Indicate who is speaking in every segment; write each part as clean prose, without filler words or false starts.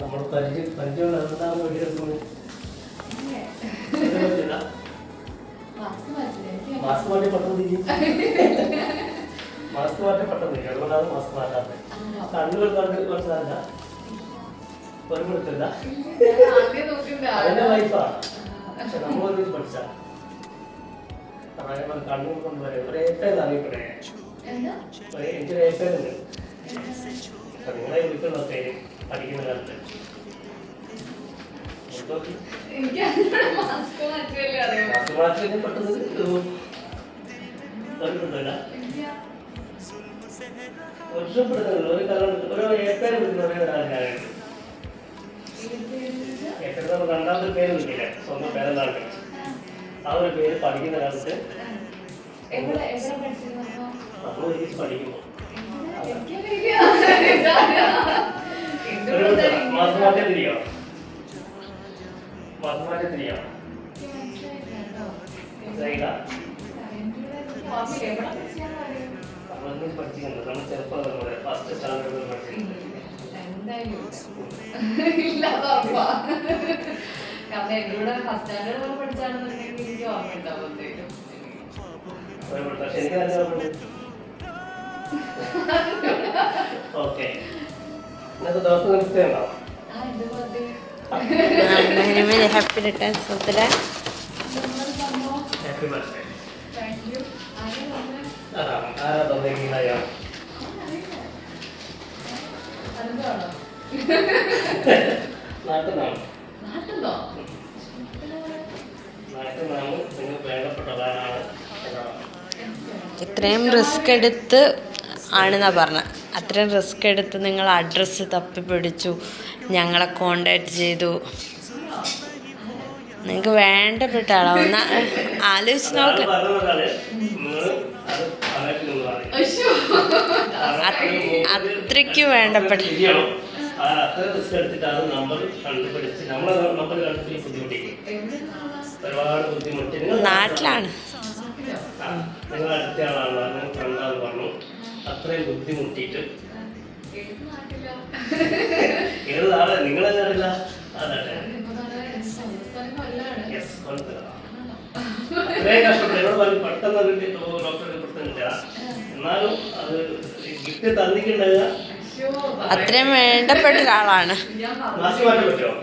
Speaker 1: നമ്മൾ പരിചയമുള്ള എന്താണ് വീഡിയോ എടുക്കുന്നത്? മാസ്ക് മാറ്റി പെട്ടെന്ന് മാസ്ക് മാറ്റി പെട്ടെന്ന് അതുകൊണ്ടാണ് മാസ്ക് മാറ്റാത്തത്. കണ്ണുകൾ കണ്ട് മനസ്സിലാവില്ല, ഒരുമിടത്തില്ല. അതിന്റെ വൈഫാണ്. പക്ഷെ നമ്മളൊരു പഠിച്ച കണ്ണുകൾ കൊണ്ടുവരെ ഒരു ഏപ്പേന്ന് അറിയപ്പെടേ. എനിക്കൊരു ഏപ്പേന്നുണ്ട്. നിങ്ങളെ വിളിക്കുന്ന പേര് പഠിക്കുന്ന കാലത്ത് പെട്ടെന്ന് ഒരു കലർ ഒരു ഏപ്പേര് വിളിക്കുന്ന ഒരാൾക്കാരുണ്ട്. ഏറ്റവും രണ്ടാമത്തെ പേര് വിളിക്കില്ല, സ്വന്തം പേരെന്താണ് ആ ഒരു പേര് പഠിക്കുന്ന കാലത്ത് നമ്മൾ ഒരുമിച്ച് പഠിക്കുമ്പോൾ മാസമാറ്റം തിരിയോ മാസമാറ്റം തിരിയോ നമ്മളൊന്നും പഠിച്ചിട്ടുണ്ട്. നമ്മൾ ചെറുപ്പം ഫസ്റ്റ് സ്റ്റാൻഡേർഡിൽ പഠിച്ചിട്ടുണ്ട്.
Speaker 2: കാരണം എന്നോട് ഫസ്റ്റ് സ്റ്റാൻഡേർഡ് പഠിച്ചാണെന്നുണ്ടെങ്കിൽ എനിക്ക് ഓർമ്മ ഉണ്ടാവുമ്പോഴത്തേക്കും
Speaker 1: ഓക്കെ ഇന്നത്തെ ദിവസം നിർത്തിയുണ്ടോ?
Speaker 3: Happy returns of the day.
Speaker 1: Happy birthday. ആരാ തന്നേക്കുന്നയോ? നാട്ടിൽ നിങ്ങൾക്ക് വേണ്ടപ്പെട്ട ഒരാളാണ്.
Speaker 3: ഇത്രയും റിസ്ക് എടുത്ത് ആണെന്നാ പറഞ്ഞത്. അത്രയും റിസ്ക് എടുത്ത് നിങ്ങൾ അഡ്രസ്സ് തപ്പിപ്പിടിച്ചു, ഞങ്ങളെ കോണ്ടാക്ട് ചെയ്തു. നിങ്ങൾക്ക് വേണ്ടപ്പെട്ട ആളാ. ഒന്ന് ആലോചിച്ച് നോക്ക്. അത്രയ്ക്ക് വേണ്ടപ്പെട്ട നാട്ടിലാണ്.
Speaker 1: നിങ്ങൾ അടുത്ത ആളാണ് കണ്ടാന്ന് പറഞ്ഞു. അത്രയും ബുദ്ധിമുട്ടിയിട്ട് ഏത് നാളെ നിങ്ങളെ നാടില്ല അതാട്ടെ അത്രയും കഷ്ടപ്പെട്ടു. എന്നോട് പെട്ടെന്ന് ഡോക്ടറെ പെടുത്തുന്നില്ല, എന്നാലും അത് ഗിഫ്റ്റ് തന്നിട്ടുണ്ടാകുക.
Speaker 3: അത്രയും വേണ്ടപ്പെട്ട ഒരാളാണ്.
Speaker 1: മാസ്ക് മാറ്റാൻ പറ്റുമോ?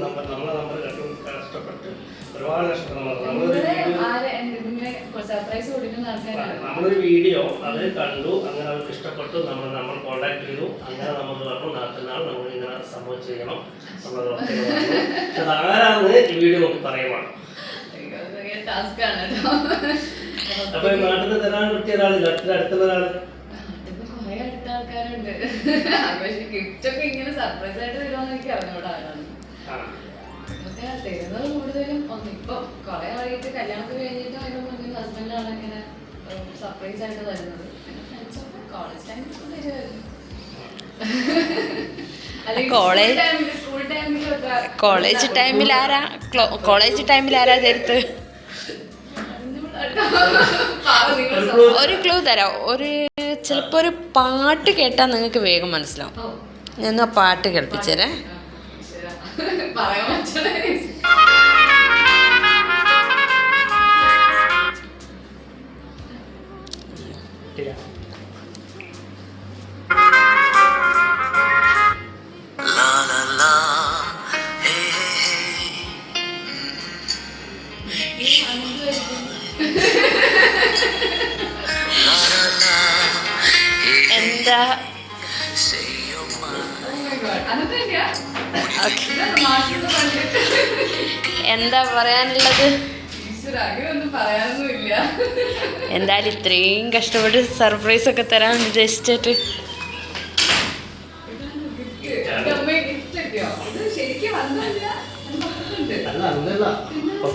Speaker 1: നമ്മളെ നമ്പർ കഷ്ടപ്പെട്ട് ഒരുപാട് നമ്മളൊരു വീഡിയോ അത് കണ്ടു, അങ്ങനെ അവർക്ക് ഇഷ്ടപ്പെട്ടു, നമ്മൾ കോണ്ടാക്ട് ചെയ്തു. അങ്ങനെ നമ്മൾ പറഞ്ഞു നാട്ടിനാൾ നമ്മൾ ഇങ്ങനെ സംഭവിച്ചു ചെയ്യണം. ആരാന്ന് ഈ വീഡിയോ നോക്കി പറയുവാണ്. അപ്പൊ നാട്ടിൽ നിന്ന് തരാൻ പറ്റിയ ഒരാള് അടുത്തുള്ള ഒരാള്
Speaker 2: ആൾക്കാരുണ്ട്. പക്ഷെ ഗിഫ്റ്റ് ഒക്കെ ഇങ്ങനെ സർപ്രൈസ് ആയിട്ട് തരുമെന്ന് എനിക്ക് അറിഞ്ഞൂടാ. തരുന്നത് കൂടുതലും ഇപ്പൊ കൊറേ ആയിട്ട് കല്യാണത്തിന് കഴിഞ്ഞിട്ട് അതിന് മുന്നിൽ ഹസ്ബൻഡാണ് ഇങ്ങനെ സർപ്രൈസ് ആയിട്ട് തരുന്നത്. കോളേജ് ടൈമിൽ
Speaker 3: കോളേജ് ടൈമിൽ ആരാ തരുത്ത്? ഒരു ക്ലൂ തരാം. ചിലപ്പോൾ ഒരു പാട്ട് കേട്ടാൽ നിങ്ങൾക്ക് വേഗം മനസ്സിലാവും. ഞാൻ ആ പാട്ട് കേൾപ്പിച്ചേരേ. എന്താ എന്താ പറയാനുള്ളത്? എന്തായാലും ഇത്രയും കഷ്ടപ്പെട്ട് സർപ്രൈസ് ഒക്കെ തരാൻ ഉദ്ദേശിച്ചിട്ട്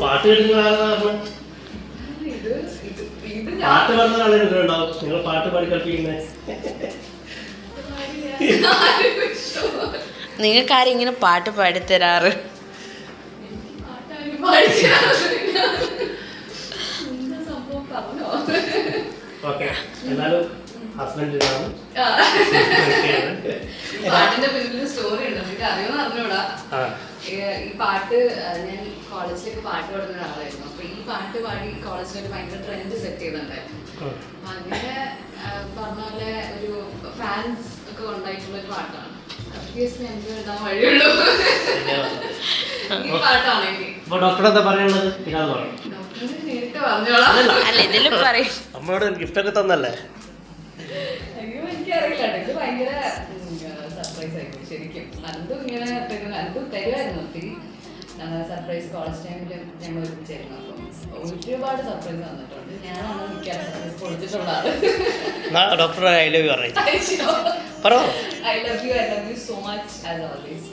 Speaker 1: പാട്ട് പാട്ട് പറഞ്ഞ ആളുകളുണ്ടാവും. നിങ്ങൾ പാട്ട് പാടി കളിപ്പിക്കുന്നത്
Speaker 3: നിങ്ങൾക്ക് ആരും ഇങ്ങനെ പാട്ട് പാടിത്തരാറ്?
Speaker 2: പാട്ടാരും പാടിക്കാറില്ല. എന്താ സംഭവം പറഞ്ഞോ?
Speaker 1: ഓക്കെ, എന്നാലും ഹസ്ബൻഡ്
Speaker 2: ആ. ഈ പാട്ടിന്റെ പിന്നിൽ സ്റ്റോറി ഉണ്ട്, നിങ്ങൾക്ക് അറിയുമെന്ന് അറിഞ്ഞൂടാ. ഈ പാട്ട് ഞാൻ കോളേജിലേക്ക് പാട്ട് പാടുന്ന ഒരാളായിരുന്നു. അപ്പൊ ഈ പാട്ട് പാടി കോളേജിലൊരു ഭയങ്കര ട്രെൻഡ് സെറ്റ് ചെയ്തിട്ടുണ്ടായിരുന്നു. അപ്പൊ അങ്ങനെ പറഞ്ഞ പോലെ ഒരു ഫാൻസ് ഒക്കെ ഉണ്ടായിട്ടുള്ള ഒരു പാട്ടാണ്. ഞങ്ങൾക്ക് എഴുതാൻ വഴിയുള്ളൂ ഈ പാട്ടാണെങ്കിൽ.
Speaker 1: ഡോക്ടർ എന്താ പറയുന്നത്?
Speaker 2: ഡോക്ടറിന് നേരിട്ട് പറഞ്ഞോളാം.
Speaker 3: അല്ല ഇതില് പറയും.
Speaker 1: നമ്മളോട് ഗിഫ്റ്റ് ഒക്കെ തന്നല്ലേ?
Speaker 2: അയ്യോ എനിക്കറിയില്ല, ഇത് ഭയങ്കര സർപ്രൈസ് ആയിരുന്നു ശരിക്കും. അതും ഇങ്ങനെ അതും തരുമായിരുന്നു ഒത്തിരി സർപ്രൈസ്. കോളേജ് ടൈമിൽ ഞങ്ങൾ ഒരുമിച്ചായിരുന്നു. അപ്പം ഒരുപാട് സർപ്രൈസ് തന്നിട്ടുണ്ട്. ഞാനാണ് മിക്ക സർപ്രൈസ് കൊടുത്തിട്ടുള്ള ആള്.
Speaker 1: ഡോക്ടർ ഐ ലവ് യു പറഞ്ഞു.
Speaker 2: I love you so much as always.